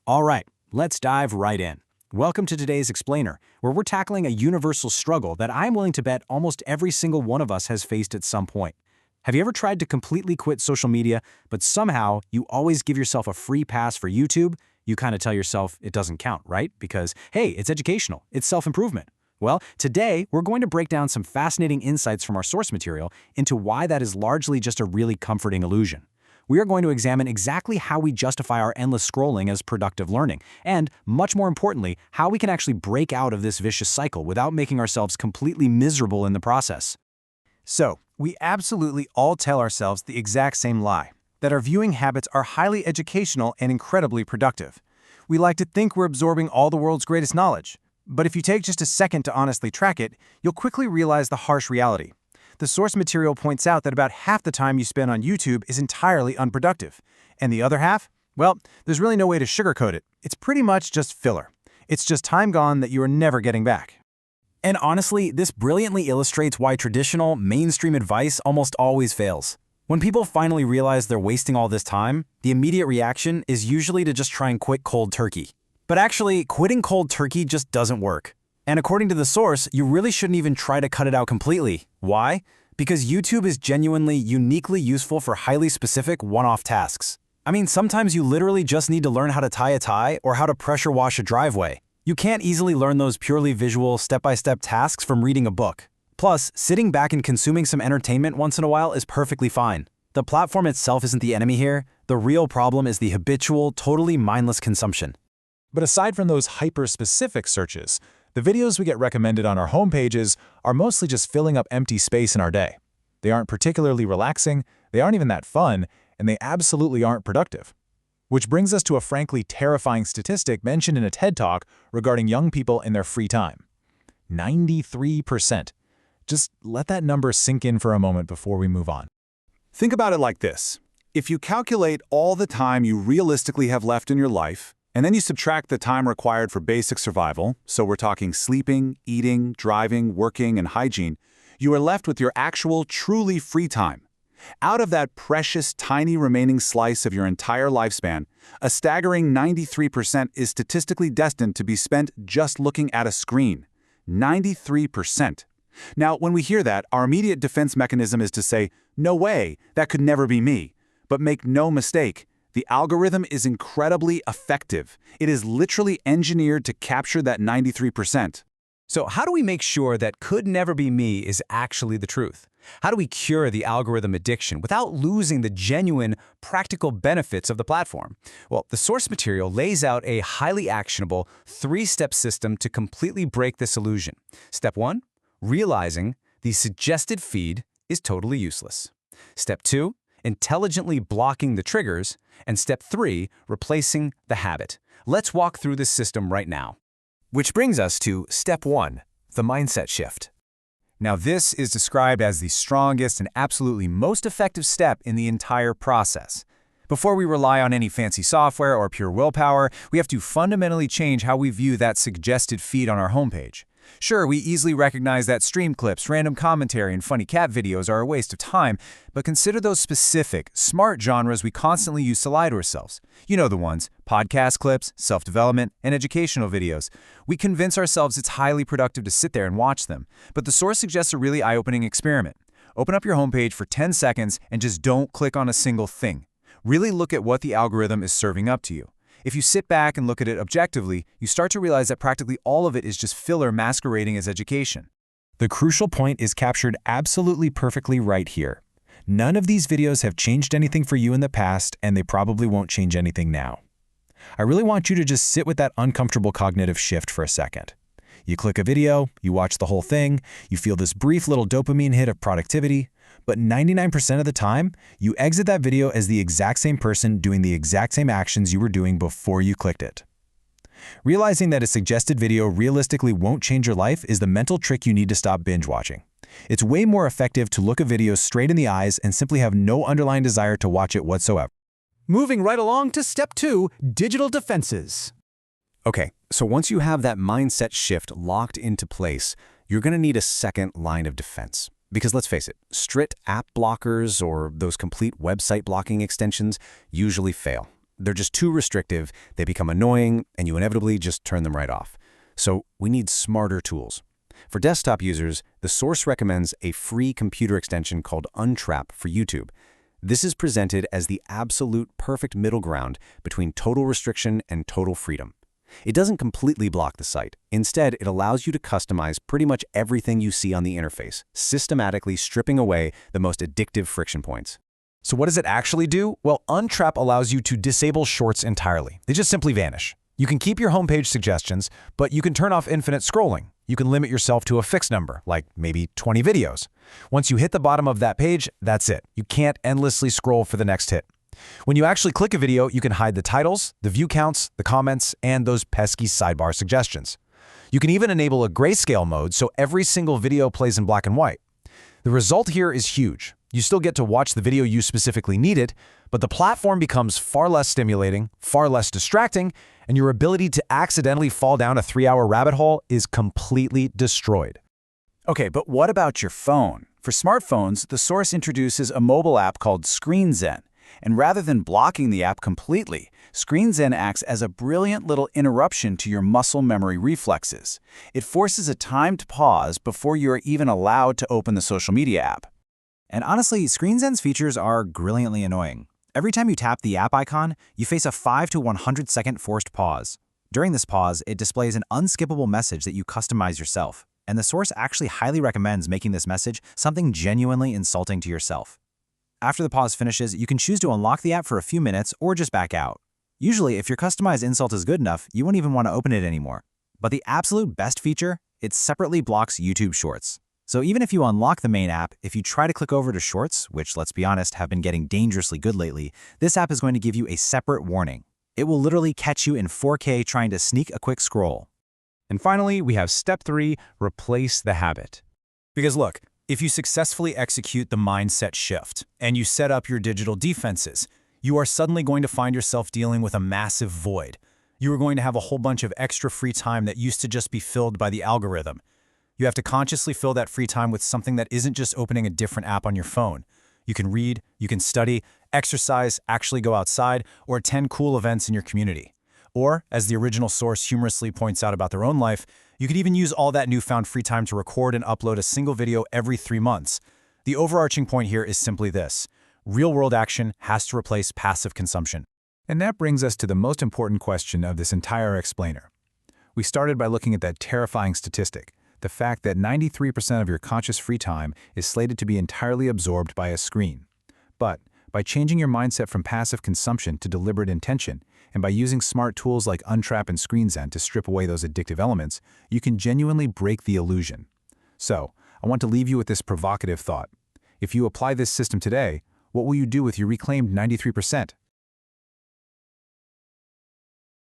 All right, let's dive right in. Welcome to today's Explainer, where we're tackling a universal struggle that I'm willing to bet almost every single one of us has faced at some point. Have you ever tried to completely quit social media, but somehow you always give yourself a free pass for YouTube? You kind of tell yourself it doesn't count, right? Because, hey, it's educational, it's self-improvement. Well, today we're going to break down some fascinating insights from our source material into why that is largely just a really comforting illusion. We are going to examine exactly how we justify our endless scrolling as productive learning, and, much more importantly, how we can actually break out of this vicious cycle without making ourselves completely miserable in the process. So, we absolutely all tell ourselves the exact same lie, that our viewing habits are highly educational and incredibly productive. We like to think we're absorbing all the world's greatest knowledge. But if you take just a second to honestly track it, you'll quickly realize the harsh reality. The source material points out that about half the time you spend on YouTube is entirely unproductive. And the other half? Well, there's really no way to sugarcoat it. It's pretty much just filler. It's just time gone that you are never getting back. And honestly, this brilliantly illustrates why traditional, mainstream advice almost always fails. When people finally realize they're wasting all this time, the immediate reaction is usually to just try and quit cold turkey. But actually, quitting cold turkey just doesn't work. And according to the source, you really shouldn't even try to cut it out completely. Why? Because YouTube is genuinely, uniquely useful for highly specific, one-off tasks. I mean, sometimes you literally just need to learn how to tie a tie or how to pressure wash a driveway. You can't easily learn those purely visual, step-by-step tasks from reading a book. Plus, sitting back and consuming some entertainment once in a while is perfectly fine. The platform itself isn't the enemy here. The real problem is the habitual, totally mindless consumption. But aside from those hyper-specific searches, the videos we get recommended on our homepages are mostly just filling up empty space in our day. They aren't particularly relaxing, they aren't even that fun, and they absolutely aren't productive. Which brings us to a frankly terrifying statistic mentioned in a TED Talk regarding young people in their free time. 93%. Just let that number sink in for a moment before we move on. Think about it like this. If you calculate all the time you realistically have left in your life, and then you subtract the time required for basic survival, so we're talking sleeping, eating, driving, working, and hygiene, you are left with your actual, truly free time. Out of that precious, tiny remaining slice of your entire lifespan, a staggering 93% is statistically destined to be spent just looking at a screen. 93%. Now, when we hear that, our immediate defense mechanism is to say, no way, that could never be me. But make no mistake, the algorithm is incredibly effective. It is literally engineered to capture that 93%. So how do we make sure that could never be me is actually the truth? How do we cure the algorithm addiction without losing the genuine, practical benefits of the platform? Well, the source material lays out a highly actionable, three-step system to completely break this illusion. Step 1, realizing the suggested feed is totally useless. Step 2, intelligently blocking the triggers. And step 3, replacing the habit. Let's walk through this system right now. Which brings us to step 1, the mindset shift. Now this is described as the strongest and absolutely most effective step in the entire process. Before we rely on any fancy software or pure willpower, we have to fundamentally change how we view that suggested feed on our homepage. Sure, we easily recognize that stream clips, random commentary, and funny cat videos are a waste of time, but consider those specific, smart genres we constantly use to lie to ourselves. You know the ones: podcast clips, self-development, and educational videos. We convince ourselves it's highly productive to sit there and watch them, but the source suggests a really eye-opening experiment. Open up your homepage for 10 seconds and just don't click on a single thing. Really look at what the algorithm is serving up to you. If you sit back and look at it objectively, you start to realize that practically all of it is just filler masquerading as education. The crucial point is captured absolutely perfectly right here. None of these videos have changed anything for you in the past, and they probably won't change anything now. I really want you to just sit with that uncomfortable cognitive shift for a second. You click a video, you watch the whole thing, you feel this brief little dopamine hit of productivity, but 99% of the time, you exit that video as the exact same person doing the exact same actions you were doing before you clicked it. Realizing that a suggested video realistically won't change your life is the mental trick you need to stop binge watching. It's way more effective to look a video straight in the eyes and simply have no underlying desire to watch it whatsoever. Moving right along to step 2, digital defenses. Okay, so once you have that mindset shift locked into place, you're going to need a second line of defense. Because let's face it, strict app blockers or those complete website blocking extensions usually fail. they're just too restrictive, they become annoying, and you inevitably just turn them right off. So we need smarter tools. For desktop users, the source recommends a free computer extension called UnTrap for YouTube. This is presented as the absolute perfect middle ground between total restriction and total freedom. It doesn't completely block the site. Instead, it allows you to customize pretty much everything you see on the interface, systematically stripping away the most addictive friction points. So what does it actually do? Well, UnTrap allows you to disable shorts entirely. They just simply vanish. You can keep your homepage suggestions, but you can turn off infinite scrolling. You can limit yourself to a fixed number, like maybe 20 videos. Once you hit the bottom of that page, that's it. You can't endlessly scroll for the next hit. When you actually click a video, you can hide the titles, the view counts, the comments, and those pesky sidebar suggestions. You can even enable a grayscale mode so every single video plays in black and white. The result here is huge. You still get to watch the video you specifically needed, but the platform becomes far less stimulating, far less distracting, and your ability to accidentally fall down a 3-hour rabbit hole is completely destroyed. Okay, but what about your phone? For smartphones, the source introduces a mobile app called ScreenZen. And rather than blocking the app completely, ScreenZen acts as a brilliant little interruption to your muscle memory reflexes. It forces a timed pause before you are even allowed to open the social media app. And honestly, ScreenZen's features are brilliantly annoying. Every time you tap the app icon, you face a 5 to 100 second forced pause. During this pause, it displays an unskippable message that you customize yourself, and the source actually highly recommends making this message something genuinely insulting to yourself. After the pause finishes, you can choose to unlock the app for a few minutes or just back out. Usually, if your customized insult is good enough, you won't even want to open it anymore. But the absolute best feature, it separately blocks YouTube Shorts. So even if you unlock the main app, if you try to click over to Shorts, which let's be honest, have been getting dangerously good lately, this app is going to give you a separate warning. It will literally catch you in 4K trying to sneak a quick scroll. And finally, we have step 3, replace the habit. Because look, if you successfully execute the mindset shift and you set up your digital defenses, you are suddenly going to find yourself dealing with a massive void. You are going to have a whole bunch of extra free time that used to just be filled by the algorithm. You have to consciously fill that free time with something that isn't just opening a different app on your phone. You can read, you can study, exercise, actually go outside, or attend cool events in your community. Or, as the original source humorously points out about their own life, you could even use all that newfound free time to record and upload a single video every 3 months. The overarching point here is simply this: real-world action has to replace passive consumption. And that brings us to the most important question of this entire explainer. We started by looking at that terrifying statistic, the fact that 93% of your conscious free time is slated to be entirely absorbed by a screen. But by changing your mindset from passive consumption to deliberate intention, and by using smart tools like UnTrap and ScreenZen to strip away those addictive elements, you can genuinely break the illusion. So, I want to leave you with this provocative thought. If you apply this system today, what will you do with your reclaimed 93%?